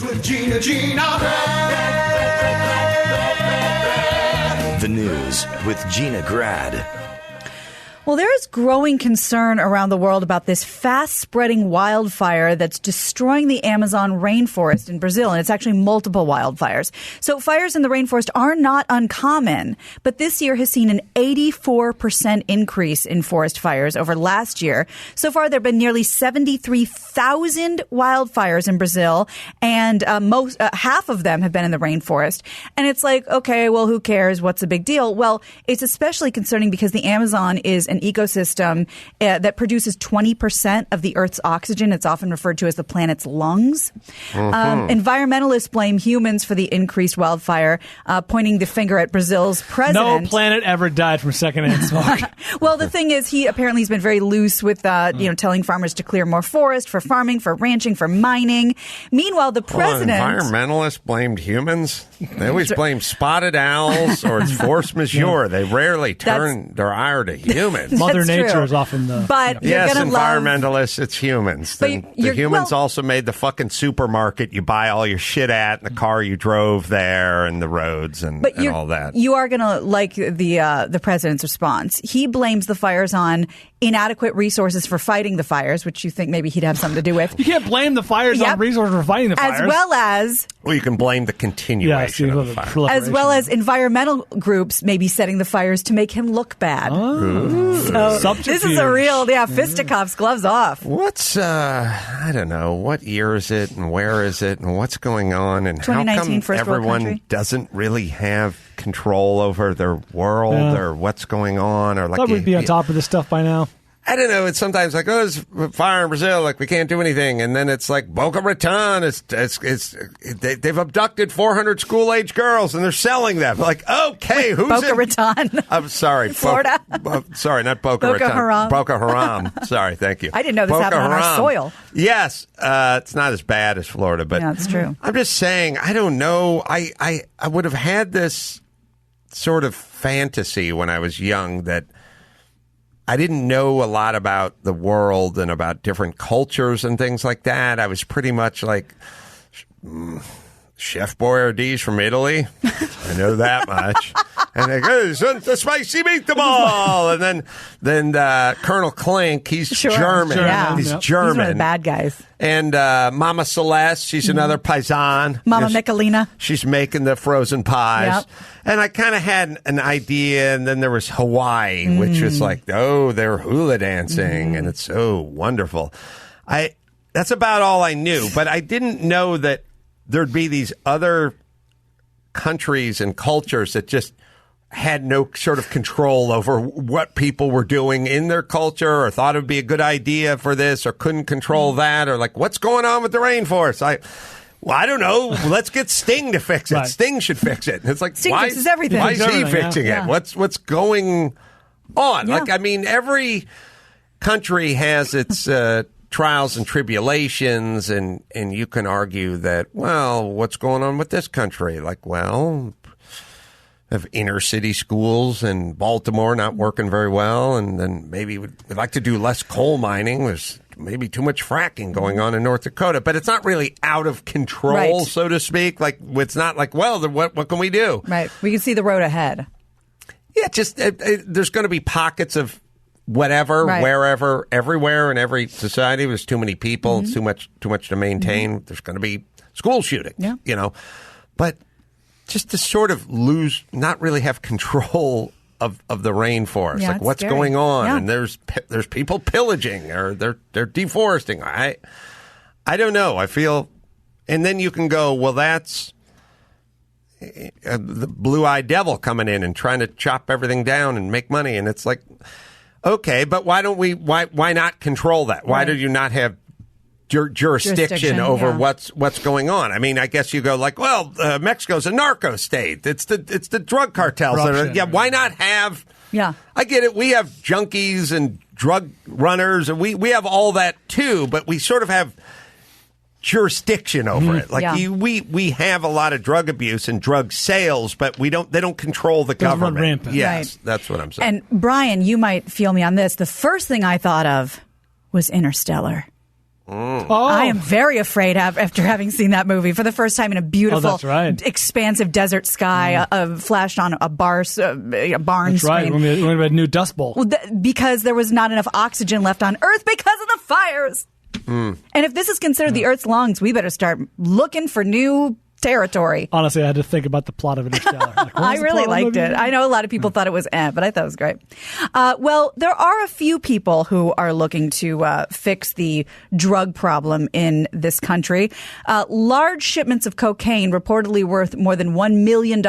with Gina. The news with Gina Grad. Well, there is growing concern around the world about this fast-spreading wildfire that's destroying the Amazon rainforest in Brazil, and it's actually multiple wildfires. So fires in the rainforest are not uncommon, but this year has seen an 84% increase in forest fires over last year. So far, there have been nearly 73,000 wildfires in Brazil, and half of them have been in the rainforest. And it's like, okay, well, who cares? What's the big deal? Well, it's especially concerning because the Amazon is an ecosystem that produces 20% of the Earth's oxygen. It's often referred to as the planet's lungs. Environmentalists blame humans for the increased wildfire, pointing the finger at Brazil's president. No planet ever died from secondhand smoke. Well, the thing is, he apparently has been very loose with, telling farmers to clear more forest for farming, for ranching, for mining. Meanwhile, the president... environmentalists blamed humans? They always blame spotted owls or it's force majeure. They rarely turn their ire to humans. Mother Nature true. is often the... But yes, you're environmentalists, it's humans. The humans also made the fucking supermarket you buy all your shit at, and the car you drove there, and the roads, and all that. You are going to like the president's response. He blames the fires on inadequate resources for fighting the fires, which you think maybe he'd have something to do with. You can't blame the fires on resources for fighting the fires. As well as... Well, you can blame the continuation of the fire. As well as environmental groups maybe setting the fires to make him look bad. So this is a real, fisticuffs, gloves off. What's, I don't know, what year is it and where is it and what's going on and how come everyone doesn't really have control over their world or what's going on? Or like thought we'd be on top of this stuff by now. I don't know. It's sometimes like, oh, there's fire in Brazil, like we can't do anything, and then it's like Boca Raton. They've abducted 400 school-age girls and they're selling them. Like, okay, who's Boca Raton? I'm sorry, Florida. Sorry, not Boca Raton. Haram. Boca Haram. Sorry, thank you. I didn't know this happened on our soil. Yes, it's not as bad as Florida, but that's true. I'm just saying, I don't know. I would have had this sort of fantasy when I was young that I didn't know a lot about the world and about different cultures and things like that. I was pretty much like Chef Boyardee's from Italy. I know that much. And they go, the spicy meatball. And then Colonel Klink, he's German. Yeah. He's German. He's one of the bad guys. And Mama Celeste, she's another paisan. Mama Michelina. She's making the frozen pies. Yep. And I kind of had an idea, and then there was Hawaii, which was like, oh, they're hula dancing, and it's so wonderful. That's about all I knew, but I didn't know that there'd be these other countries and cultures that just had no sort of control over what people were doing in their culture or thought it would be a good idea for this or couldn't control that or like, what's going on with the rainforest? I don't know. Let's get Sting to fix it. Right. Sting should fix it. It's like, Sting fixes everything. Why is he fixing it? What's going on? Yeah. Like, I mean, every country has its trials and tribulations, and you can argue that, well, what's going on with this country? Like, well, have inner city schools in Baltimore not working very well, and then maybe we'd like to do less coal mining. There's maybe too much fracking going on in North Dakota, but it's not really out of control, so to speak. Like, it's not like, well, what can we do? Right. We can see the road ahead. Yeah, just there's going to be pockets of whatever, wherever, everywhere in every society. There's too many people, it's too much to maintain. There's going to be school shootings, but just to sort of not really have control of the rainforest, like what's scary. Going on, and there's people pillaging or they're deforesting. I don't know. I feel, and then you can go, well, that's the blue-eyed devil coming in and trying to chop everything down and make money, and it's like, okay, but why not control that? Why do you not have jurisdiction over what's going on? I mean, I guess you go like, well, Mexico's a narco state. It's the drug cartels. Why not have? Yeah, I get it. We have junkies and drug runners, and we have all that too. But we sort of have jurisdiction over it. Like we have a lot of drug abuse and drug sales, but they don't control the government. Run rampant. Yes, that's what I'm saying. And Brian, you might feel me on this. The first thing I thought of was Interstellar. Oh. I am very afraid after having seen that movie for the first time in a beautiful, that's right. expansive desert sky, flashed on a barn That's right. screen. When we had a new Dust Bowl. Well, because there was not enough oxygen left on Earth because of the fires. And if this is considered the Earth's lungs, we better start looking for new territory. Honestly, I had to think about the plot of Interstellar. Like, I really liked it. I know a lot of people thought it was but I thought it was great. Well, there are a few people who are looking to fix the drug problem in this country. Large shipments of cocaine, reportedly worth more than $1 million,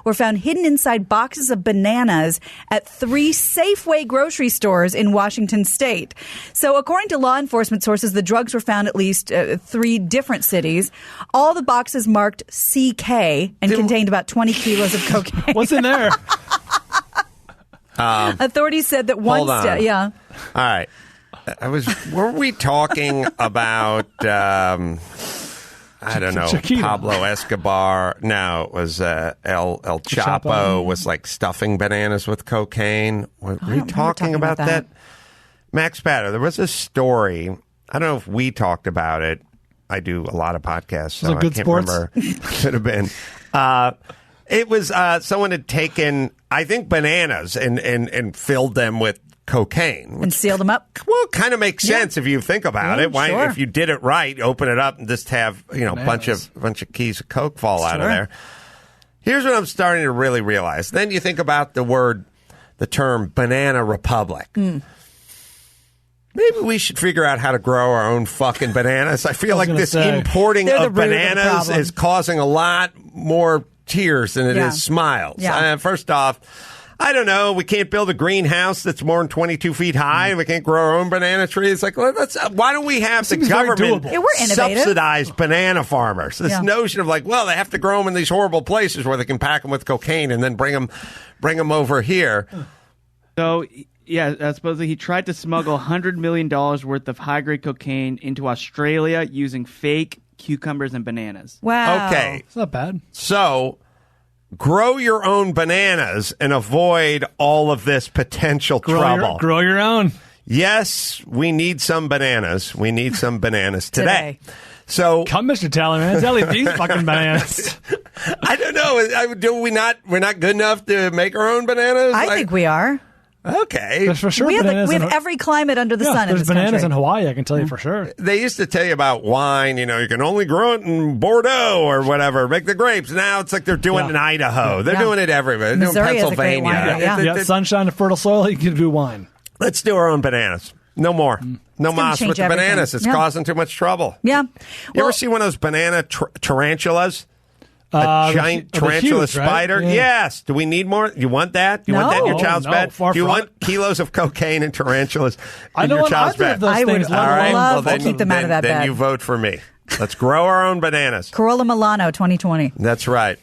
were found hidden inside boxes of bananas at 3 Safeway grocery stores in Washington state. So according to law enforcement sources, the drugs were found at least 3 different cities. All the boxes marked CK and contained about 20 kilos of cocaine. What's in there? Authorities said that one... Hold on. Yeah. All right. Were we talking about, I don't know, Chiquita. Pablo Escobar? No, it was El Chapo Chapo. was like stuffing bananas with cocaine. Were we talking about that? Max Patter, there was a story. I don't know if we talked about it. I do a lot of podcasts, so Was it Good I can't Sports? remember. Could have been. It was someone had taken, I think, bananas and filled them with cocaine. And sealed them up. Well, it kind of makes sense if you think about it. Why, sure. if you did it right, open it up and just have a bunch of keys of coke fall out of there. Here's what I'm starting to really realize. Then you think about the term banana republic. Maybe we should figure out how to grow our own fucking bananas. I feel like this importing They're the of root of the bananas problem. is causing a lot more tears than it is smiles. Yeah. First off, I don't know. We can't build a greenhouse that's more than 22 feet high. We can't grow our own banana trees. Like, why don't we have the Seems very government doable. Yeah, we're innovative. subsidize banana farmers? This notion of like, well, they have to grow them in these horrible places where they can pack them with cocaine and then bring them over here. So, yeah, supposedly he tried to smuggle $100 million worth of high-grade cocaine into Australia using fake cucumbers and bananas. Wow. Okay, It's not bad. so grow your own bananas and avoid all of this potential trouble. Grow your own. Yes, we need some bananas. We need some bananas today. So Come, Mr. Tallyman. Tell me these fucking bananas. I don't know. We're not good enough to make our own bananas? I think we are. Okay. There's for sure We bananas. have in- every climate under the sun in there's this bananas country. in Hawaii, I can tell you for sure. They used to tell you about wine, you can only grow it in Bordeaux or whatever, make the grapes. Now it's like they're doing it in Idaho. They're doing it everywhere. They're Missouri doing is a great Pennsylvania. wine, Yeah, sunshine and fertile soil, you can do wine. Let's do our own bananas. No more. No gonna mas change with the everything. bananas. It's Yeah. causing too much trouble. Yeah. You ever see one of those banana tarantulas? A giant the tarantula huge, right? spider? Yeah. Yes. Do we need more? You want that? You want that in your No. child's No, bed? far Do you from want kilos of cocaine and tarantulas I in don't your want child's either bed? of those I would things. let love alone- love to then keep them out of that then bed. you vote for me. Let's grow our own bananas. Corolla Milano 2020. That's right.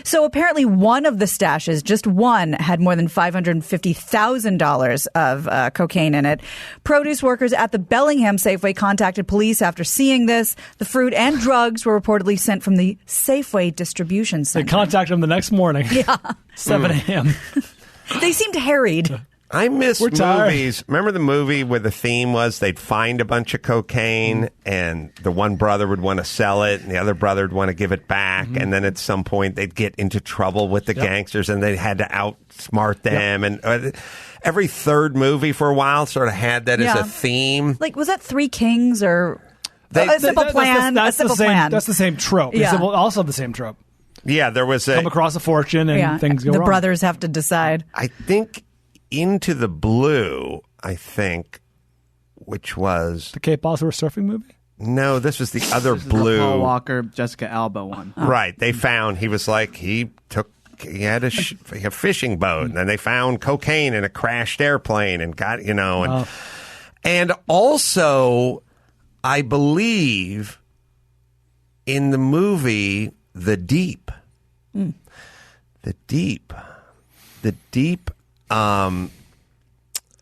So apparently one of the stashes, just one, had more than $550,000 of cocaine in it. Produce workers at the Bellingham Safeway contacted police after seeing this. The fruit and drugs were reportedly sent from the Safeway distribution They center. contact them the next morning. Yeah. 7 a.m. They seemed harried. I miss We're tired. movies. Remember the movie where the theme was they'd find a bunch of cocaine and the one brother would want to sell it and the other brother would want to give it back. And then at some point they'd get into trouble with the gangsters and they had to outsmart them. And every third movie for a while sort of had that as a theme. Like, was that Three Kings or a simple That's plan? That's a simple the same, plan. That's the same trope. Yeah. It's also the same trope. Yeah, there was Come across a fortune and things go the wrong. brothers have to decide. I think Into the Blue, which was... The Kate Bosworth surfing movie? No, this was the other This is the blue. Paul Walker, Jessica Alba one. Right. They found he had a fishing boat, and then they found cocaine in a crashed airplane, and got and also, I believe in the movie The Deep, The Deep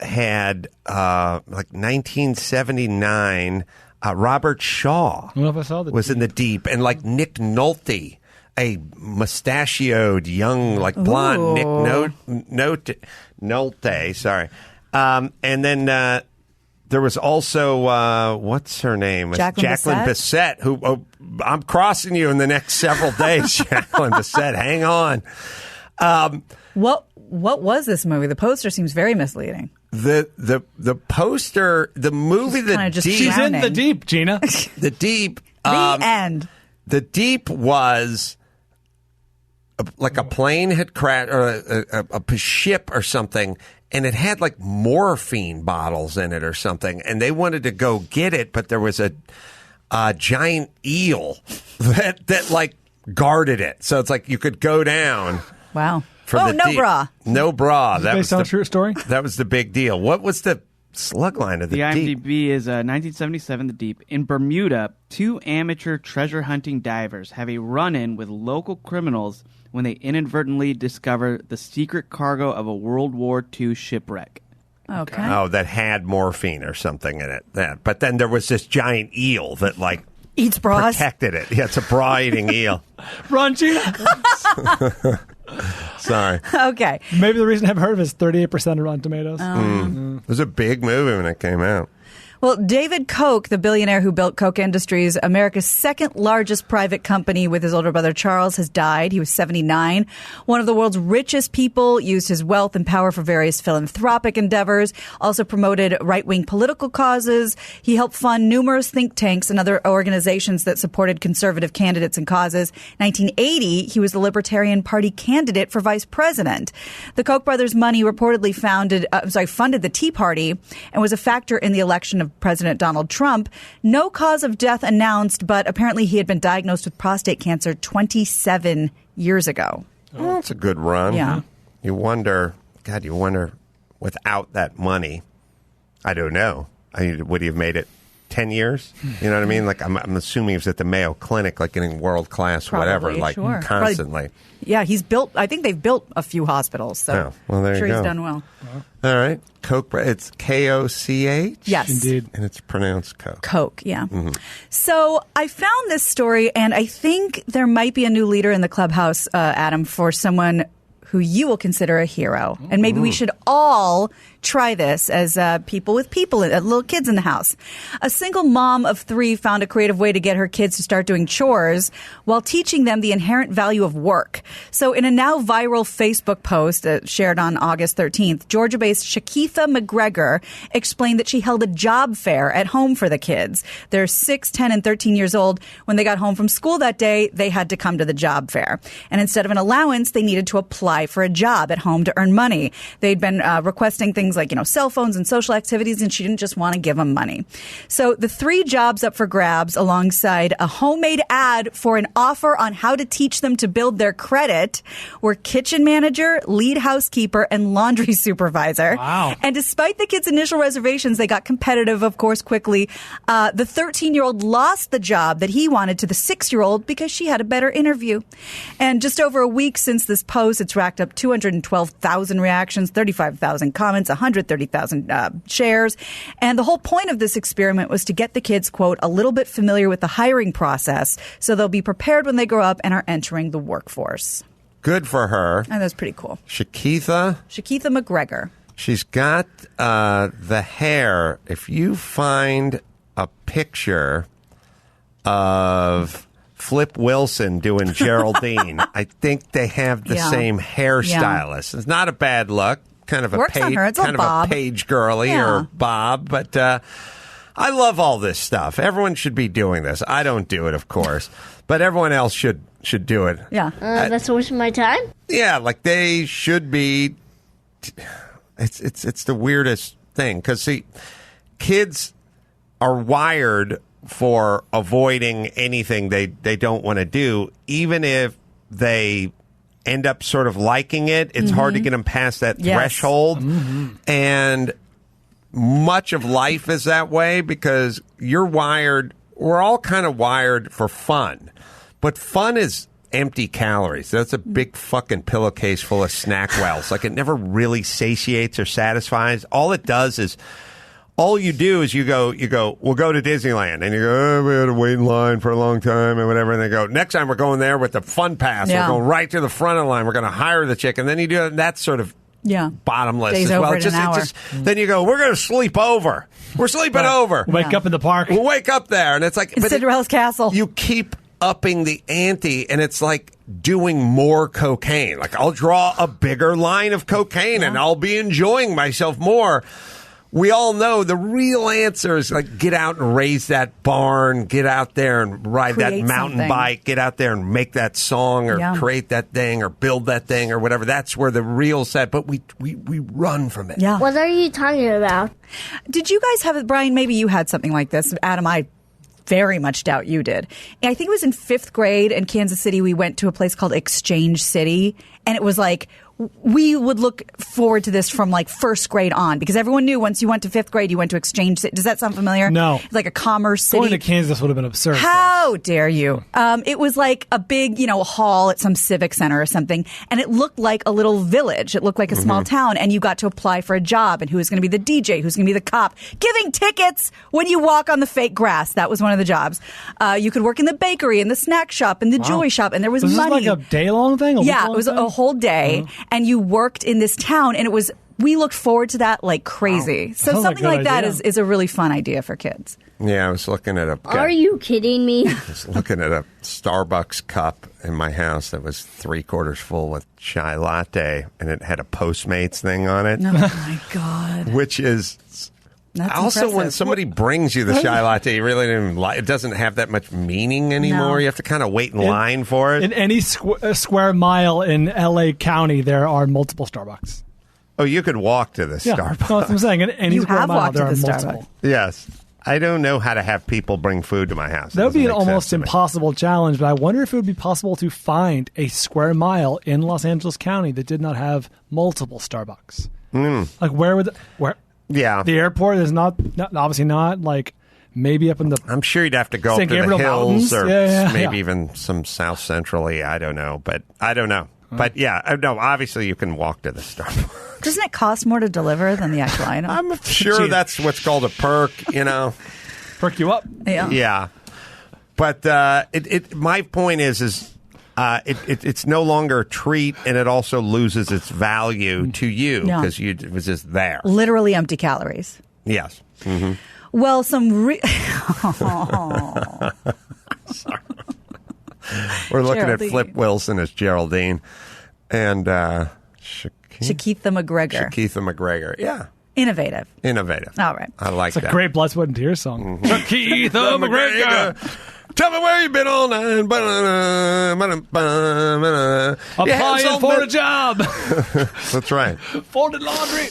had like 1979. Robert Shaw I don't know if I saw was in The Deep, and like Nick Nolte, a mustachioed young, like blonde Nick Nolte. Sorry, and then There was also, what's her name? Jacqueline Bisset, who, I'm crossing you in the next several days, Jacqueline Bisset. Hang on. What was this movie? The poster seems very misleading. The poster, the movie, The Deep. She's in The Deep, Gina. The Deep. The end. The Deep was like a plane had crashed, or a ship or something, and it had like morphine bottles in it or something, and they wanted to go get it, but there was a giant eel that like guarded it, so it's like you could go down. Wow. No Deep. Bra. No bra. That based on a true story? That was the big deal. What was the slug line of The Deep? The IMDb is 1977, The Deep. In Bermuda, 2 amateur treasure hunting divers have a run-in with local criminals when they inadvertently discover the secret cargo of a World War II shipwreck. Okay. Oh, that had morphine or something in it. But then there was this giant eel that like eats bras. Protected it. Yeah, it's a bra-eating eel. Run, Gina. Sorry. Okay. Maybe the reason I haven't heard of it is 38% of Rotten Tomatoes. It was a big movie when it came out. Well, David Koch, the billionaire who built Koch Industries, America's second largest private company with his older brother Charles, has died. He was 79. One of the world's richest people, used his wealth and power for various philanthropic endeavors, also promoted right-wing political causes. He helped fund numerous think tanks and other organizations that supported conservative candidates and causes. 1980, he was the Libertarian Party candidate for vice president. The Koch brothers' money reportedly funded the Tea Party and was a factor in the election of President Donald Trump. No cause of death announced, but apparently he had been diagnosed with prostate cancer 27 years ago. Well, that's a good run. Yeah. You wonder, without that money, I don't know. Would he have made it 10 years? You know what I mean? Like, I'm assuming he was at the Mayo Clinic, like getting world-class whatever, like sure. constantly. Yeah, I think they've built a few hospitals, so Oh, well, there I'm sure you go. he's done well. All right. Koch, it's Koch? Yes. Indeed. And it's pronounced Koch. Koch, yeah. So I found this story, and I think there might be a new leader in the clubhouse, Adam, for someone who you will consider a hero. And maybe we should all try this as little kids in the house. A single mom of 3 found a creative way to get her kids to start doing chores while teaching them the inherent value of work. So in a now viral Facebook post shared on August 13th, Georgia-based Shakitha McGregor explained that she held a job fair at home for the kids. They're 6, 10, and 13 years old. When they got home from school that day, they had to come to the job fair. And instead of an allowance, they needed to apply for a job at home to earn money. They'd been requesting things like, cell phones and social activities, and she didn't just want to give them money. So the 3 jobs up for grabs, alongside a homemade ad for an offer on how to teach them to build their credit, were kitchen manager, lead housekeeper, and laundry supervisor. Wow. And despite the kids' initial reservations, they got competitive, of course, quickly. The 13-year-old lost the job that he wanted to the 6-year-old because she had a better interview. And just over a week since this post, it's racked up 212,000 reactions, 35,000 comments, 130,000 shares. And the whole point of this experiment was to get the kids, quote, a little bit familiar with the hiring process so they'll be prepared when they grow up and are entering the workforce. Good for her. And that's pretty cool. Shakitha McGregor. She's got the hair. If you find a picture of Flip Wilson doing Geraldine, I think they have the same hairstylist. It's not a bad look. Kind of a Works on her. It's kind of Bob. a page girly or Bob, but I love all this stuff. Everyone should be doing this. I don't do it, of course, but everyone else should do it. Yeah. That's a waste of my time? Yeah, like they should be. It's the weirdest thing because see, kids are wired for avoiding anything they don't want to do, even if they end up sort of liking it. It's hard to get them past that threshold. And much of life is that way because we're all kind of wired for fun. But fun is empty calories. That's a big fucking pillowcase full of snack wells. Like it never really satiates or satisfies. All it does is all you do is you go, we'll go to Disneyland. And you go, we had to wait in line for a long time and whatever. And they go, next time we're going there with the fun pass. Yeah. We're going right to the front of the line. We're going to hire the chick. And then you do that sort of bottomless Days as well. over in an hour. Then you go, we're going to sleep over. We're sleeping over. Wake up in the park. We'll wake up there. And it's like, In Cinderella's castle. you keep upping the ante, and it's like doing more cocaine. Like, I'll draw a bigger line of cocaine and I'll be enjoying myself more. We all know the real answer is like, get out and raise that barn, get out there and ride that Create mountain something. bike, get out there and make that song or Yeah. create that thing or build that thing or whatever. That's where the real set, but we run from it. Yeah. What are you talking about? Did you guys have it, Brian? Maybe you had something like this. Adam, I very much doubt you did. And I think it was in 5th grade in Kansas City. We went to a place called Exchange City, and it was like, we would look forward to this from like 1st grade on, because everyone knew once you went to 5th grade, you went to Exchange City. Does that sound familiar? No. It's like a commerce city. Going to Kansas would have been absurd. How dare you? It was like a big, hall at some civic center or something, and it looked like a little village. It looked like a small town, and you got to apply for a job, and who was going to be the DJ, who's going to be the cop, giving tickets when you walk on the fake grass. That was one of the jobs. You could work in the bakery, in the snack shop, in the jewelry shop, and there was Was this money. like a day-long thing? Yeah, it was a whole day, and you worked in this town, and we looked forward to that like crazy. So Sounds like a something good like that idea. is a really fun idea for kids. Yeah, I was looking at a Are you kidding me? was looking at a Starbucks cup in my house that was 3/4 full with chai latte, and it had a Postmates thing on it, Oh my God. which is That's also when impressive. somebody brings you the chai latte, you really don't even like it. Doesn't have that much meaning anymore. No. You have to kind of wait in line for it. In any square mile in LA County, there are multiple Starbucks. Oh, you could walk to the Yeah, Starbucks. that's what I'm saying. In any You square have mile, walked there to are the multiple. Starbucks. Yes. I don't know how to have people bring food to my house. That would be an Doesn't make almost sense to me. impossible challenge, but I wonder if it would be possible to find a square mile in Los Angeles County that did not have multiple Starbucks. Like where would Yeah. the airport is not obviously not like maybe up in the I'm sure you'd have to go up St. to the Gabriel hills Mountains? or Yeah. maybe even some south centrally. I don't know. But I don't know. But yeah, no, obviously you can walk to the Starbucks. Doesn't it cost more to deliver than the actual item? I'm sure Gee. that's what's called a perk, perk you up. Yeah. Yeah. But my point is it's no longer a treat, and it also loses its value to you Yeah. because it was just there. Literally empty calories. Yes. Well, some We're looking Geraldine. at Flip Wilson as Geraldine and Shakitha McGregor. Shakitha McGregor. Yeah. Innovative. Innovative. All right. I like It's a that. great Blood, Sweat, and Tears song. Keith McGregor. Tell me where you been all night. Applying for a job. That's right. Folded laundry.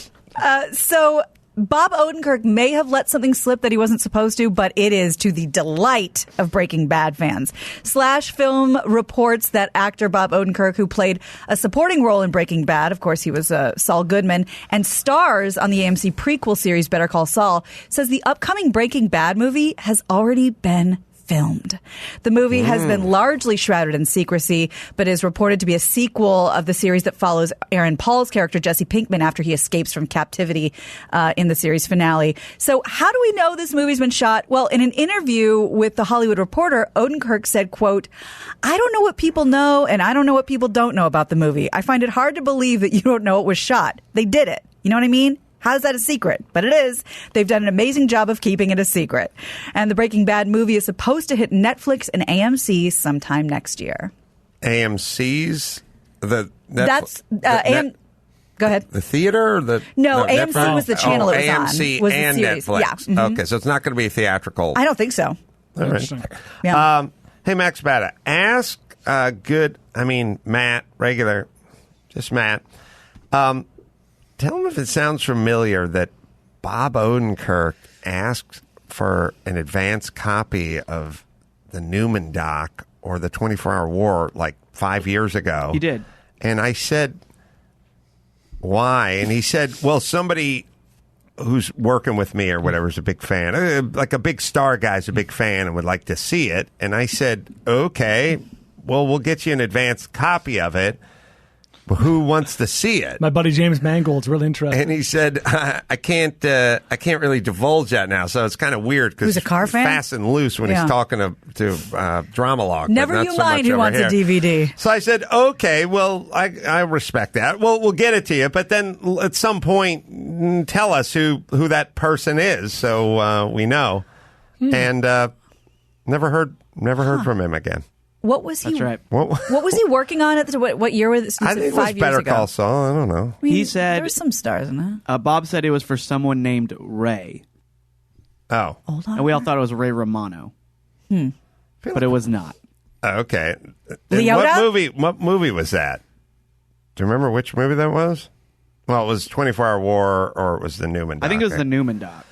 So Bob Odenkirk may have let something slip that he wasn't supposed to, but it is to the delight of Breaking Bad fans. Slash Film reports that actor Bob Odenkirk, who played a supporting role in Breaking Bad, of course he was Saul Goodman, and stars on the AMC prequel series Better Call Saul, says the upcoming Breaking Bad movie has already been filmed. The movie has been largely shrouded in secrecy, but is reported to be a sequel of the series that follows Aaron Paul's character, Jesse Pinkman, after he escapes from captivity in the series finale. So how do we know this movie's been shot? Well, in an interview with The Hollywood Reporter, Odenkirk said, quote, "I don't know what people know, and I don't know what people don't know about the movie. I find it hard to believe that you don't know it was shot. They did it. You know what I mean? How is that a secret? But it is. They've done an amazing job of keeping it a secret." And the Breaking Bad movie is supposed to hit Netflix and AMC sometime next year. AMC's the That's go ahead. the theater or the No, AMC Netflix? was the channel it was on, AMC was the and series. Netflix. Yeah. Mhm. Okay, so it's not going to be theatrical. I don't think so. All right. Interesting. Yeah. Hey, Max Bada, ask Matt, regular, just Matt. Tell him if it sounds familiar that Bob Odenkirk asked for an advance copy of the Newman doc or the 24-Hour War like 5 years ago. He did. And I said, why? And he said, well, somebody who's working with me or whatever is a big fan. Like a big star guy's a big fan and would like to see it. And I said, okay, well, we'll get you an advance copy of it. who wants to see it? My buddy James Mangold's really interested. And he said, I can't really divulge that now. So it's kind of weird because Who's a car fan? Fast and loose when Yeah. he's talking to Drama Lock. Never but not you so mind much who over wants here. a DVD. So I said, okay, well, I respect that. Well, we'll get it to you, but then at some point, tell us who that person is, so we know. And never heard from him again. What was he? That's right. What was he working on at the what year was this? I think it was 5 years Better ago. Call Saul. I don't know. I mean, He said- there were some stars in that. Bob said it was for someone named Ray. Oh, Hold on. And we all thought it was Ray Romano. But it was not. okay. And Leota? What movie was that? Do you remember which movie that was? Well, it was 24-Hour War, or it was the Newman doc. I think it was the Newman doc.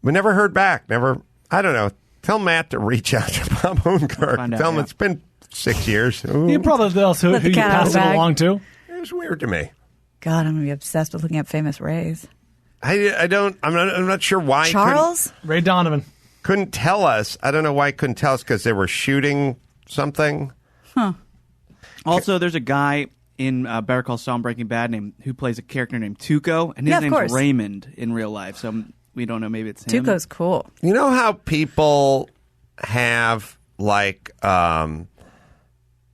We never heard back. Never. I don't know. Tell Matt to reach out to Bob Odenkirk. Find out, Tell him yeah. it's been 6 years. Ooh, You probably tell us who Let the you cat out of pass the it bag. along to. it was weird to me. God, I'm gonna be obsessed with looking at famous Rays. I don't. I'm not sure why. he Charles? Ray Donovan. couldn't tell us. I don't know why he couldn't tell us because they were shooting something. Also, there's a guy in Better Call Saul and Breaking Bad who plays a character named Tuco, and his Yeah, of name's course. Raymond in real life. So we don't know. Maybe it's him. Tuco's cool. You know how people have like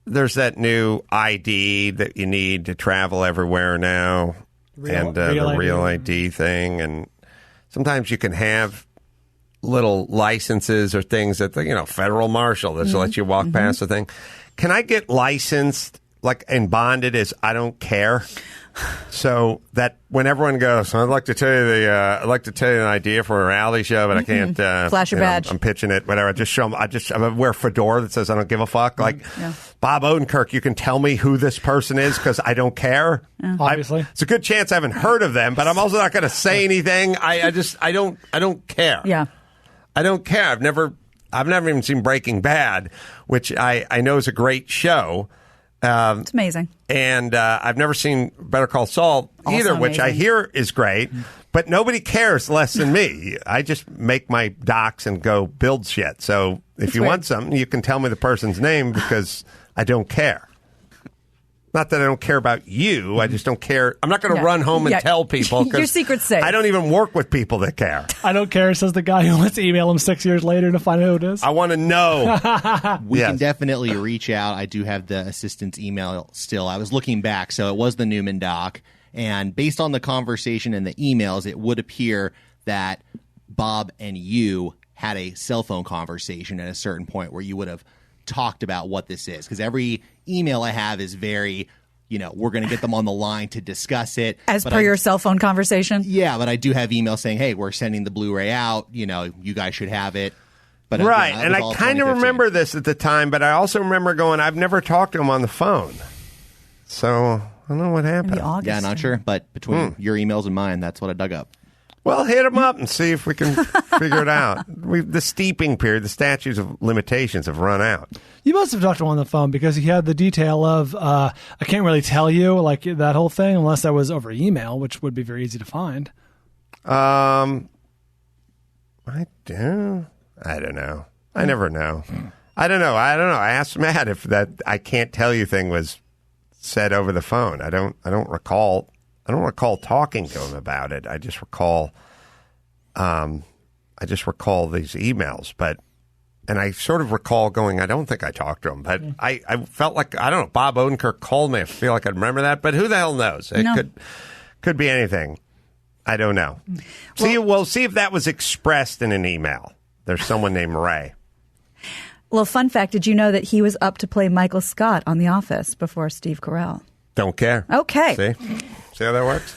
there's that new ID that you need to travel everywhere now, Real the ID. real ID thing, and sometimes you can have little licenses or things that federal marshal that let you walk past the thing. Can I get licensed and bonded as I don't care? So that when everyone goes, I'd like to tell you an idea for a reality show, but I can't Flash your badge. I'm pitching it, whatever. I just show them. I wear a fedora that says I don't give a fuck. Yeah. Bob Odenkirk, you can tell me who this person is because I don't care. Obviously. It's a good chance I haven't heard of them, but I'm also not going to say anything. I don't care. Yeah. I don't care. I've never even seen Breaking Bad, which I know is a great show. It's amazing. And I've never seen Better Call Saul Also either, which I amazing. hear is great. But nobody cares less than me. I just make my docs and go build shit. So if you weird. want something, you can tell me the person's name because I don't care. Not that I don't care about you. I just don't care. I'm not going to Yeah. run home and Yeah. tell people. 'cause Your secret's safe. I don't even work with people that care. I don't care, says the guy who wants to email him 6 years later to find out who it is. I want to know. We Yes. can definitely reach out. I do have the assistant's email still. I was looking back, so it was the Newman doc. And based on the conversation and the emails, it would appear that Bob and you had a cell phone conversation at a certain point where you would have talked about what this is. Because every email I have is very, we're going to get them on the line to discuss it. As But per I- your cell phone conversation. Yeah, but I do have emails saying, hey, we're sending the Blu-ray out. You guys should have it. But Right. that And was I all kind of 2015. remember this at the time, but I also remember going, I've never talked to him on the phone. So I don't know what happened. Maybe August. Yeah, not sure. But between your emails and mine, that's what I dug up. Well, hit him up and see if we can figure it out. The steeping period, the statutes of limitations have run out. You must have talked to him on the phone because he had the detail of, I can't really tell you, like that whole thing, unless that was over email, which would be very easy to find. I don't know. I never know. I don't know. I asked Matt if that I can't tell you thing was said over the phone. I don't recall talking to him about it. I just recall these emails, and I sort of recall going, I don't think I talked to him, but I felt like, I don't know, Bob Odenkirk called me. I feel like I remember that, but who the hell knows? It No. could be anything. I don't know. We'll see if that was expressed in an email. There's someone named Ray. Well, fun fact, did you know that he was up to play Michael Scott on The Office before Steve Carell? Don't care. Okay. See how that works?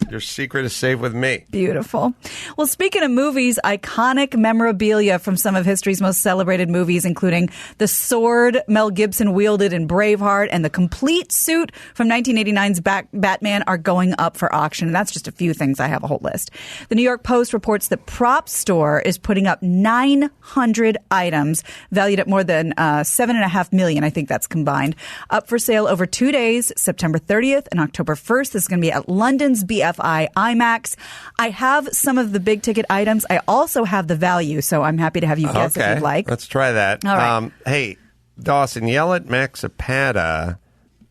Your secret is safe with me. Beautiful. Well, speaking of movies, iconic memorabilia from some of history's most celebrated movies, including the sword Mel Gibson wielded in Braveheart and the complete suit from 1989's Batman, are going up for auction. And that's just a few things. I have a whole list. The New York Post reports that Prop Store is putting up 900 items valued at more than $7.5 million. I think that's combined, up for sale over 2 days, September 30th and October 1st. This is going to be at London's BFI IMAX. I have some of the big ticket items. I also have the value, so I'm happy to have you guess if you'd like. Let's try that. All right. Hey, Dawson, yell at Max Zapata.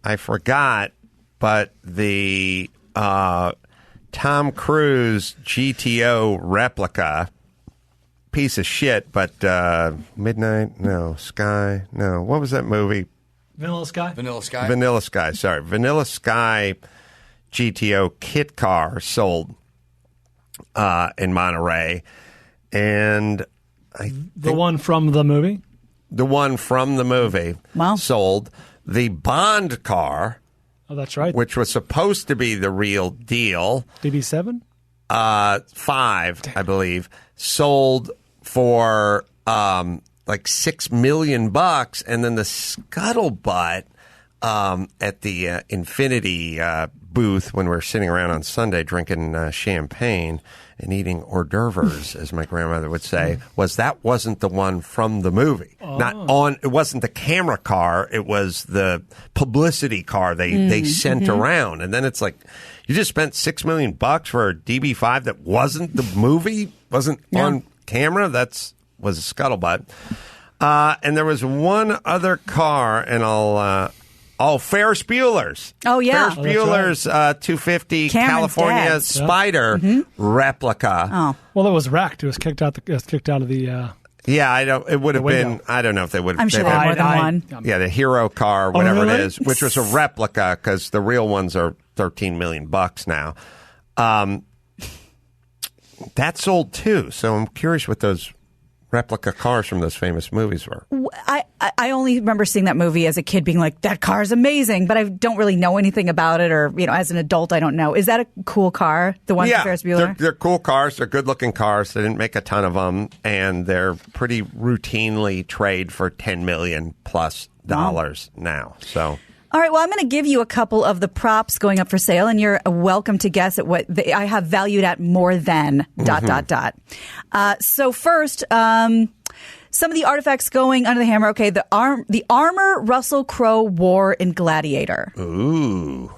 I forgot but the Tom Cruise GTO replica, piece of shit, but Midnight, no, Sky, no. What was that movie? Vanilla Sky? Vanilla Sky? Vanilla Sky, sorry. Vanilla Sky GTO kit car sold in Monterey. And The one from the movie? the one from the movie Wow. sold. The Bond car, Oh, that's right. which was supposed to be the real deal, DB7? 5, I believe, sold for like $6 million, and then the scuttlebutt at the Infinity booth when we were sitting around on Sunday drinking champagne and eating hors d'oeuvres, as my grandmother would say, wasn't the one from the movie. It wasn't the camera car; it was the publicity car they sent around, and then it's like. You just spent $6 million for a DB5 that wasn't the movie, wasn't on camera. Was a scuttlebutt. And there was one other car, and Ferris Bueller's. Oh, yeah. Ferris Bueller's 250 Cameron's California dad's. Spider replica. Oh. Well, it was wrecked. It was kicked out of the. Yeah, I don't. It would have window. been. I don't know if they would. I'm sure they there are would- more than one. Yeah, the hero car, whatever really? it is, which was a replica because the real ones are $13 million now. That sold too. So I'm curious what those replica cars from those famous movies were. I only remember seeing that movie as a kid being like, that car is amazing, but I don't really know anything about it, or, as an adult, I don't know. Is that a cool car, the one from Ferris Bueller? They're cool cars. They're good-looking cars. They didn't make a ton of them, and they're pretty routinely trade for $10 million plus now. So. All right, well, I'm going to give you a couple of the props going up for sale, and you're welcome to guess at what I have valued at more than ... So first, some of the artifacts going under the hammer. Okay, the armor Russell Crowe wore in Gladiator. Ooh,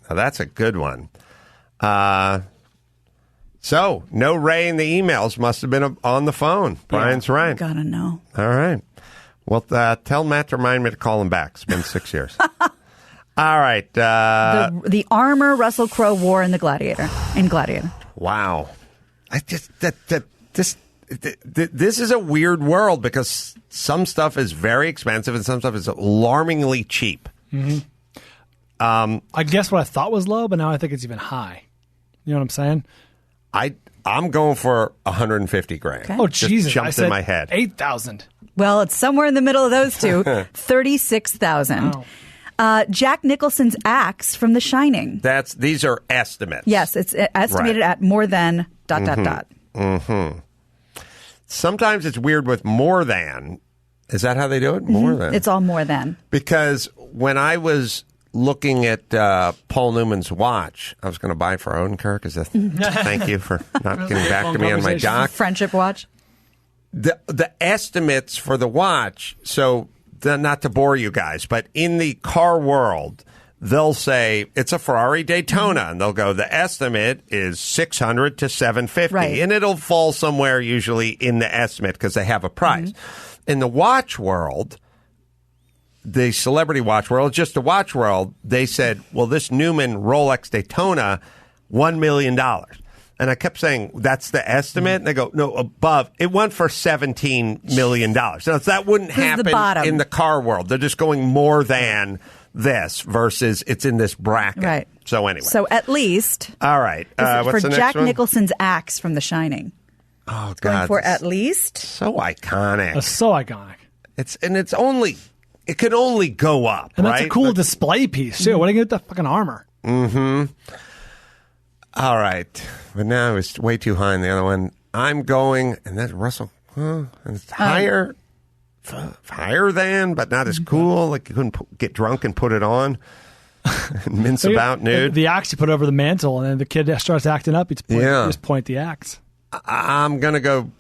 now that's a good one. So, no Ray in the emails. Must have been on the phone. Brian's right. Gotta know. All right. Well, tell Matt to remind me to call him back. It's been 6 years. All right. The armor Russell Crowe wore in Gladiator. Wow. This is a weird world because some stuff is very expensive and some stuff is alarmingly cheap. Mm-hmm. I guess what I thought was low, but now I think it's even high. You know what I'm saying? I'm going for $150,000. Okay. Oh, Just Jesus. jumped I said in my head. 8,000. Well, it's somewhere in the middle of those two. 36,000. Wow. Jack Nicholson's axe from The Shining. These are estimates. Yes, it's estimated at more than ... Mm-hmm. Sometimes it's weird with more than. Is that how they do it? More than. It's all more than. Because when I was looking at Paul Newman's watch, I was going to buy for Odenkirk. Thank you for not getting back to me on my doc. Friendship watch. The estimates for the watch, so not to bore you guys, but in the car world, they'll say it's a Ferrari Daytona, and they'll go, the estimate is $600 to $750, right. And it'll fall somewhere usually in the estimate because they have a price. Mm-hmm. In the watch world, the celebrity watch world, just the watch world, they said, well, this Newman Rolex Daytona, $1 million. And I kept saying, that's the estimate? And they go, no, above. It went for $17 million. Now, that wouldn't happen in the car world. They're just going more than versus it's in this bracket. Right. So anyway. So at least. All right. What's for the next Jack one? Nicholson's axe from The Shining. Oh, Going God. for at least. So iconic. That's so iconic. It could only go up, and right? that's a cool display piece, too. What do you get with the fucking armor? Mm-hmm. All right. But now it's way too high in the other one. I'm going, and that's Russell. And it's higher than, but not as cool. Like you couldn't get drunk and put it on and mince about nude. The axe you put over the mantle, and then the kid starts acting up. You just point the axe. I'm going to go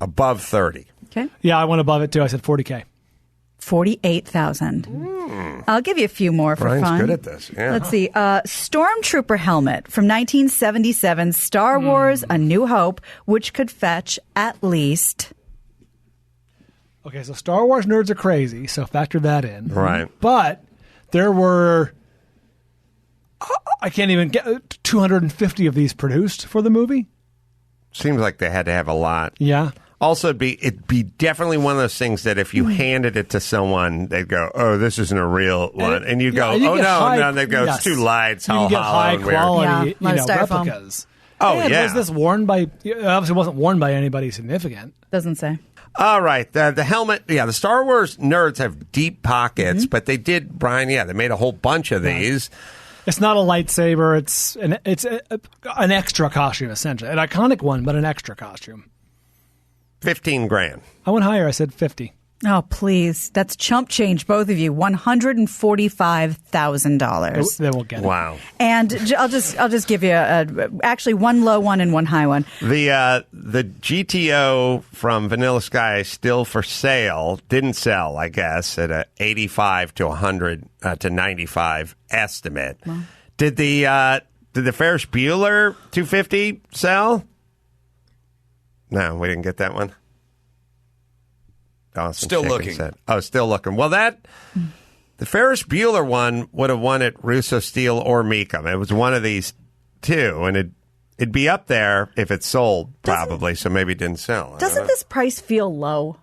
above 30. Okay. Yeah, I went above it, too. I said 40K. 48,000. I'll give you a few more for Brian's fun. good at this. Yeah. Let's see. Stormtrooper helmet from 1977, Star Wars: A New Hope, which could fetch at least. Okay, so Star Wars nerds are crazy, so factor that in. Right. But there were I can't even get 250 of these produced for the movie. Seems like they had to have a lot. Yeah. Also, it'd be definitely one of those things that if you handed it to someone, they'd go, "Oh, this isn't a real one," and you'd go, you "Oh no!" They'd go, yes. "It's too light. It's You all can get hollow high and weird." quality, Yeah, styrofoam. replicas. Oh, And yeah. was this worn by? Obviously, it wasn't worn by anybody significant. Doesn't say. All right, the helmet. Yeah, the Star Wars nerds have deep pockets, but they did, Brian. Yeah, they made a whole bunch of these. It's not a lightsaber. It's an extra costume, essentially, an iconic one, but an extra costume. $15,000. I went higher. I said 50. Oh, please. That's chump change, both of you. $145,000. They won't get it. Wow. And I'll just give you actually one low one and one high one. The GTO from Vanilla Sky is still for sale. Didn't sell, I guess, at a 85 to 100 to 95 estimate. Wow. Did the Ferris Bueller 250 sell? No, we didn't get that one. Dawson Still Chicken looking. said. Oh, still looking. Well, the Ferris Bueller one would have won at Russo, Steele, or Meekum. It was one of these two, and it'd be up there if it sold, probably, so maybe it didn't sell. Doesn't this price feel low?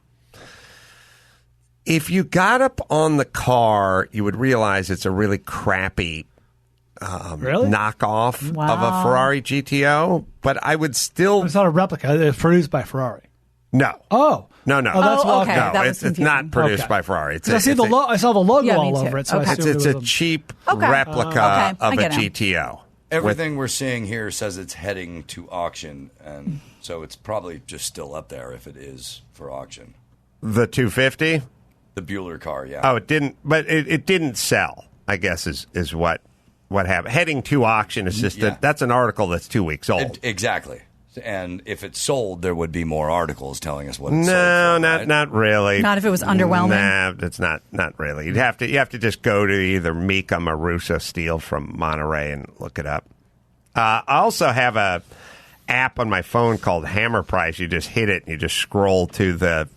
If you got up on the car, you would realize it's a really crappy knockoff of a Ferrari GTO, but I would still... It's not a replica. It's produced by Ferrari. No. Oh. No. that's why. Okay. No, That was it's not produced Okay. by Ferrari. It's I saw the logo Yeah, me all too. over it, so I Okay. assumed It's it a was cheap Okay. replica I of a get it. GTO. Everything we're seeing here says it's heading to auction, and so it's probably just still up there if it is for auction. The 250? The Bueller car, yeah. Oh, it didn't, but it didn't sell, I guess, is what happened. Heading to auction assistant, that's an article that's 2 weeks old. Exactly. And if it sold, there would be more articles telling us what it sold No, for, right? not really. Not if it was underwhelming? Nah, it's not really. You have to just go to either Meekum or Russo Steel from Monterey and look it up. I also have a app on my phone called Hammer Price. You just hit it and you just scroll to the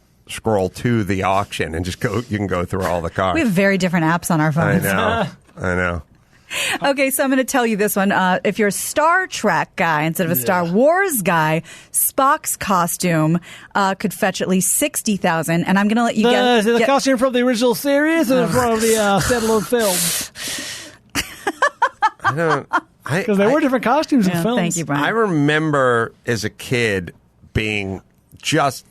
auction and just go. You can go through all the cars. We have very different apps on our I phones. know. Okay, so I'm going to tell you this one. If you're a Star Trek guy instead of a Star Wars guy, Spock's costume could fetch at least $60,000, and I'm going to let you Is it the get costume from the original series or from the standalone film? Because there were different costumes in films. Thank you, Brian. I remember as a kid being just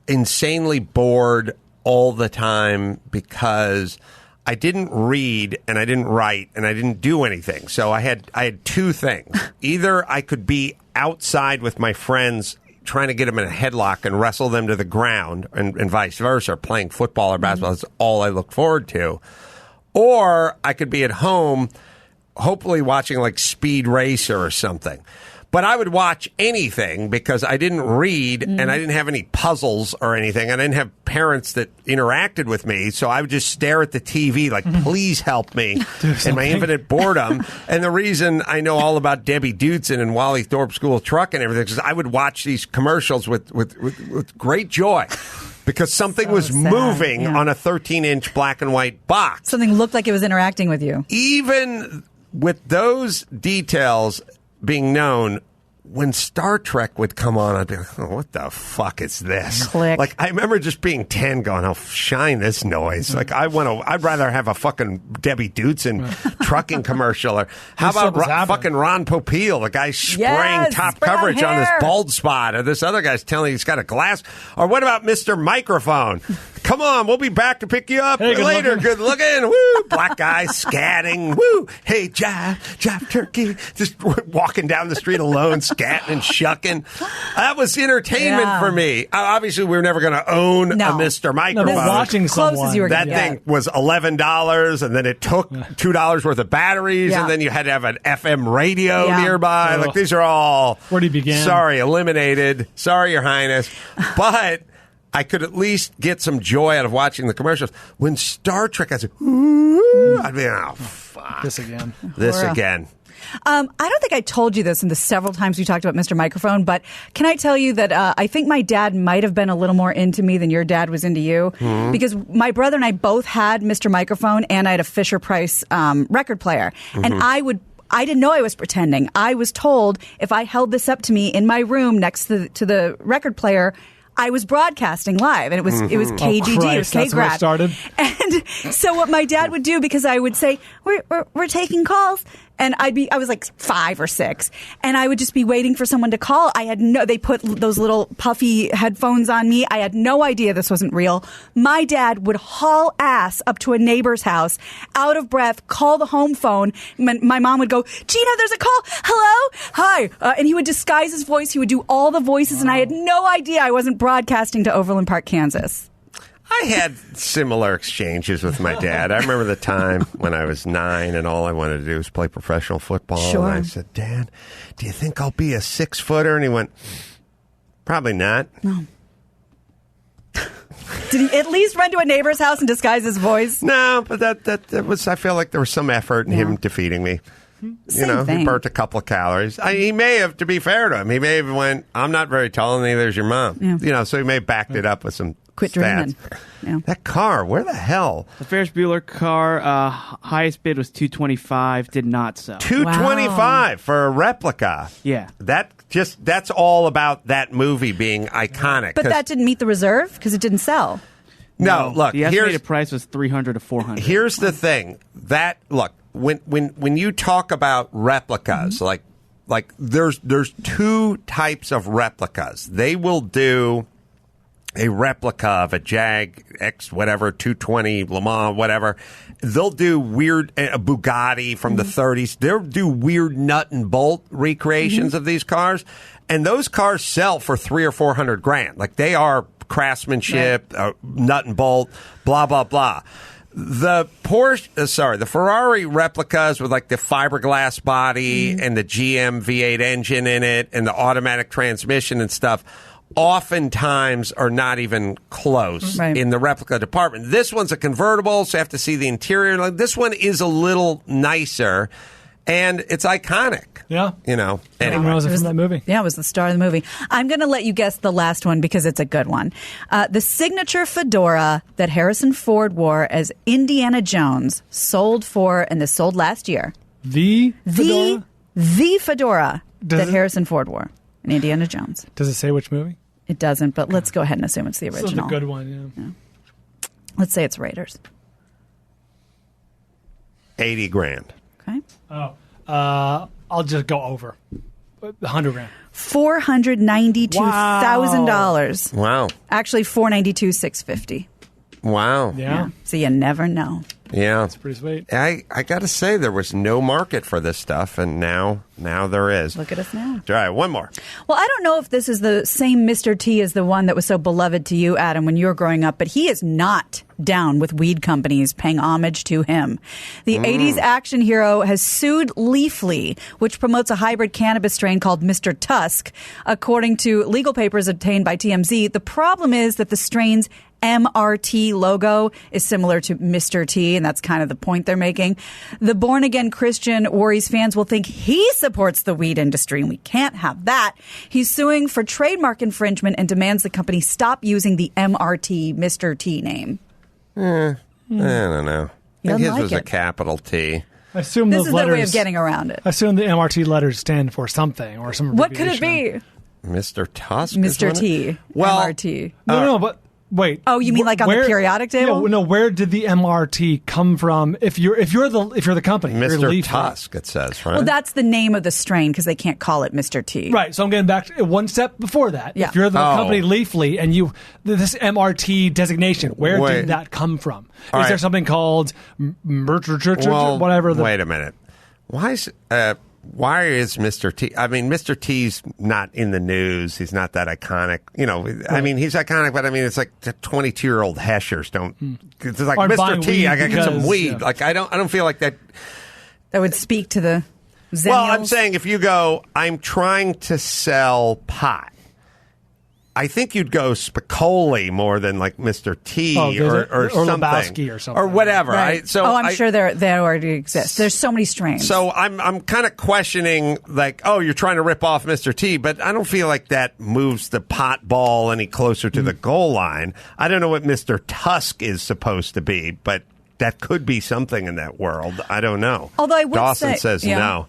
insanely bored all the time because I didn't read and I didn't write and I didn't do anything. So I had two things. Either I could be outside with my friends trying to get them in a headlock and wrestle them to the ground and vice versa, or playing football or basketball. That's all I looked forward to. Or I could be at home hopefully watching like Speed Racer or something. But I would watch anything because I didn't read and I didn't have any puzzles or anything. I didn't have parents that interacted with me. So I would just stare at the TV like, please help me in my infinite boredom. And the reason I know all about Debbie Dudeson and Wally Thorpe School of Truck and everything is I would watch these commercials with great joy. Because something was sad, moving on a 13-inch black and white box. Something looked like it was interacting with you. Even with those details being known, when Star Trek would come on, I'd be like, oh, what the fuck is this? Click. Like, I remember just being 10 going, oh, shine this noise. Like, I'd rather have a fucking Debbie Dudeson trucking commercial. Or how about fucking Ron Popeil, the guy spraying top spray on coverage on this hair. bald spot, or this other guy's telling he's got a glass. Or what about Mr. Microphone? Come on, we'll be back to pick you up later. Good looking. Woo. Black guy scatting. Woo. Hey, jive turkey. Just walking down the street alone, scatting and shucking. That was entertainment for me. Obviously, we were never going to own a Mr. Microphone. No, but watching Close as someone. you were That gonna thing get. was $11, and then it took $2 worth of batteries, and then you had to have an FM radio nearby. Ugh. Like, these are all, Where do you begin? Sorry, eliminated. Sorry, Your Highness. But I could at least get some joy out of watching the commercials. When Star Trek, I'd be, oh, fuck. This again. This Or, again. I don't think I told you this in the several times we talked about Mr. Microphone, but can I tell you that I think my dad might have been a little more into me than your dad was into you? Mm-hmm. Because my brother and I both had Mr. Microphone, and I had a Fisher-Price record player. Mm-hmm. And I didn't know I was pretending. I was told if I held this up to me in my room next to the record player, I was broadcasting live, and it was KGD, it was that's where it KGRAD. started. And so what my dad would do, because I would say we're taking calls, and I was like 5 or 6, and I would just be waiting for someone to call. They put those little puffy headphones on me. I had no idea this wasn't real. My dad would haul ass up to a neighbor's house, out of breath, call the home phone. My mom would go, Gina, there's a call. Hello? Hi. And he would disguise his voice. He would do all the voices, and I had no idea I wasn't broadcasting to Overland Park, Kansas. I had similar exchanges with my dad. I remember the time when I was 9 and all I wanted to do was play professional football. Sure. And I said, Dad, do you think I'll be a 6-footer? And he went, probably not. No. Did he at least run to a neighbor's house and disguise his voice? No, but that was, I feel like there was some effort in him defeating me. Same thing. He burnt a couple of calories. He may have, to be fair to him, he may have went, I'm not very tall, and neither's your mom. Yeah. So he may have backed it up with some Quit stats. dreaming. Yeah. That car, where the hell? The Ferris Bueller car, highest bid was $225, did not sell. $225 for a replica. Yeah. That's all about that movie being iconic. But that didn't meet the reserve because it didn't sell. No, look, the estimated price was $300 to $400. Here's the thing. When you talk about replicas, like there's 2 types of replicas. They will do a replica of a Jag X whatever 220 Le Mans whatever. They'll do weird a Bugatti from the 30s. They'll do weird nut and bolt recreations of these cars, and those cars sell for $300 or $400 grand. Like they are craftsmanship, nut and bolt, blah blah blah. The Ferrari replicas with like the fiberglass body and the GM V8 engine in it and the automatic transmission and stuff oftentimes are not even close in the replica department. This one's a convertible, so you have to see the interior. Like, this one is a little nicer, and it's iconic. Yeah. Anyway. It was from that movie. Yeah, it was the star of the movie. I'm going to let you guess the last one because it's a good one. The signature fedora that Harrison Ford wore as Indiana Jones sold last year. The fedora? The fedora that Harrison Ford wore in Indiana Jones. Does it say which movie? It doesn't, but let's go ahead and assume it's the original. It's a good one, yeah. Let's say it's Raiders. $80 grand. Okay. I'll just go over. $100 grand. $492,000. Wow. Actually, $492,650. Wow. Yeah. So you never know. Yeah. That's pretty sweet. I got to say, there was no market for this stuff, and now there is. Look at us now. All right, one more. Well, I don't know if this is the same Mr. T as the one that was so beloved to you, Adam, when you were growing up, but he is not down with weed companies paying homage to him. The 80s action hero has sued Leafly, which promotes a hybrid cannabis strain called Mr. Tusk. According to legal papers obtained by TMZ, the problem is that the strain's MRT logo is similar to Mr. T, and that's kind of the point they're making. The born-again Christian worries fans will think he supports the weed industry, and we can't have that. He's suing for trademark infringement and demands the company stop using the MRT Mr. T name. I don't know. I think his like was a it. capital T. I assume This those is letters, their way of getting around it. I assume the MRT letters stand for something or some What could it abbreviation. be? Mr. Tusk? Mr. is T. one? Well, MRT. No, but wait. Oh, you mean like on the periodic table? No, where did the MRT come from? If you're the company, you're Mr. Leafly. Tusk, it says, right? Well, that's the name of the strain because they can't call it Mr. T. Right, so I'm getting back to one step before that. Yeah. If you're the company Leafly and this MRT designation, where Wait. did that come from? All Is right. there something called Well, whatever? Wait a minute. Why is Mr. T? I mean, Mr. T's not in the news. He's not that iconic. I mean, he's iconic, but I mean, it's like the 22-year-old Heshers don't. It's like Aren't Mr. buying T. weed I gotta get some because- weed. yeah. Like I don't feel like that. That would speak to the Zennials. Well, I'm saying if you go, I'm trying to sell pot. I think you'd go Spicoli more than like Mr. T or something. Lebowski or something. Or whatever. Right. So I'm sure they already exist. There's so many strains. So I'm kind of questioning, like, oh, you're trying to rip off Mr. T, but I don't feel like that moves the pot ball any closer to the goal line. I don't know what Mr. Tusk is supposed to be, but that could be something in that world. I don't know. Although I would Dawson says no.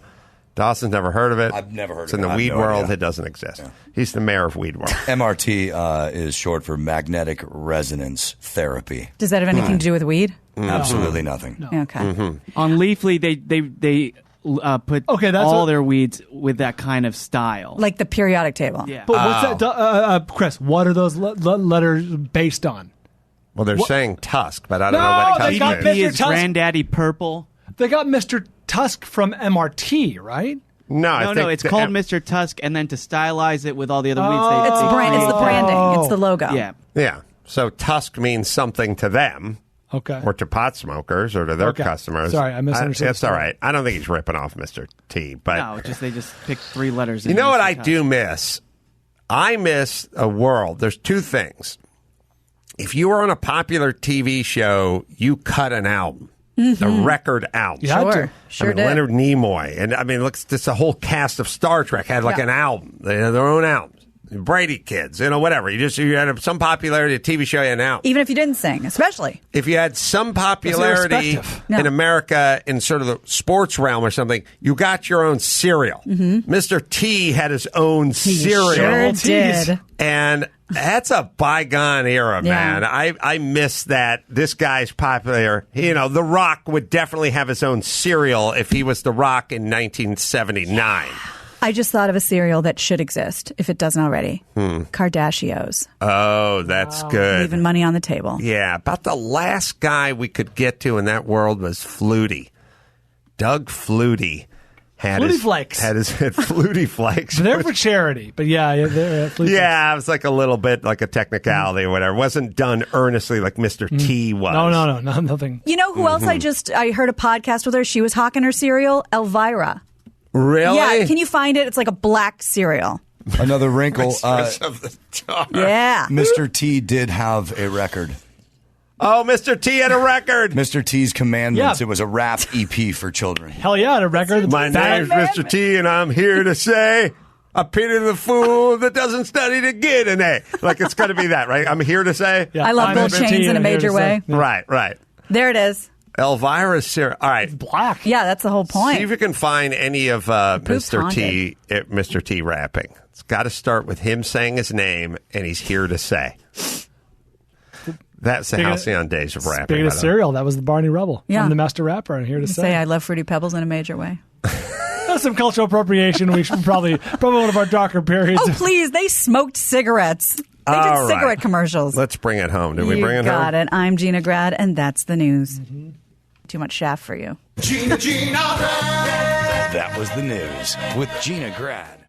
Dawson's never heard of it. I've never heard it's of it. in the weed world. It doesn't exist. Yeah. He's the mayor of Weed World. MRT is short for magnetic resonance therapy. Does that have anything to do with weed? Absolutely nothing. No. Okay. On Leafly, they put all their weeds with that kind of style. Like the periodic table. Yeah. But what's that, Chris? What are those letters based on? Well, they're saying Tusk, but I don't know what Tusk got is. EDP is Granddaddy Purple. They got Mr. Tusk from MRT, right? No, it's called Mr. Tusk, and then to stylize it with all the other weeds, It's the branding. It's the logo. Yeah. Yeah. So Tusk means something to them. Okay. Or to pot smokers or to their customers. Sorry, I misunderstood. It's all right. I don't think he's ripping off Mr. T. But No, they just picked 3 letters. You know what I do miss? I miss a world. There's 2 things. If you were on a popular TV show, you cut an album. A record album. You had to. Sure did. Leonard Nimoy. And I mean, look, this a whole cast of Star Trek had like an album. They had their own albums. Brady Kids, whatever. You had some popularity, a TV show, you had an album. Even if you didn't sing, especially. If you had some popularity in America in sort of the sports realm or something, you got your own cereal. Mr. T had his own cereal. Sure did. And that's a bygone era, man. I miss that. This guy's popular. The Rock would definitely have his own cereal if he was The Rock in 1979. I just thought of a cereal that should exist if it doesn't already. Kardashios. Oh, that's good. Leaving money on the table. Yeah, about the last guy we could get to in that world was Flutie. Doug Flutie had Flutie his Flakes. Had Flutie Flakes. They're for charity, but they're Flutie yeah, it was like a little bit like a technicality or whatever. It wasn't done earnestly like Mr. T was. No, nothing. You know who else I heard a podcast with her? She was hawking her cereal? Elvira. Really? Yeah, can you find it? It's like a black cereal. Another wrinkle. Of the tar. Yeah. Mr. T did have a record. Oh, Mr. T had a record. Mr. T's Commandments. Yeah. It was a rap EP for children. Hell yeah, a record. My name's Mr. T, and I'm here to say I pity the fool that doesn't study to get an A. Like, it's going to be that, right? I'm here to say. Yeah. I love I'm gold Mr. chains T in a and here major to way. say- Right. There it is. Elvira's cereal. All right. Black. Yeah, that's the whole point. See if you can find any of Mr. T rapping. It's got to start with him saying his name, and he's here to say. That's the halcyon days of rapping. Speaking of cereal, that was the Barney Rubble. Yeah. I'm the master rapper, and here to Say I love Fruity Pebbles in a major way. That's some cultural appropriation. We should probably one of our darker periods. Oh, please. They smoked cigarettes. They did All right. cigarette commercials. Let's bring it home. Did we bring it home? Got it. I'm Gina Grad, and that's the news. Too much shaft for you. Gina Grad. That was the news with Gina Grad.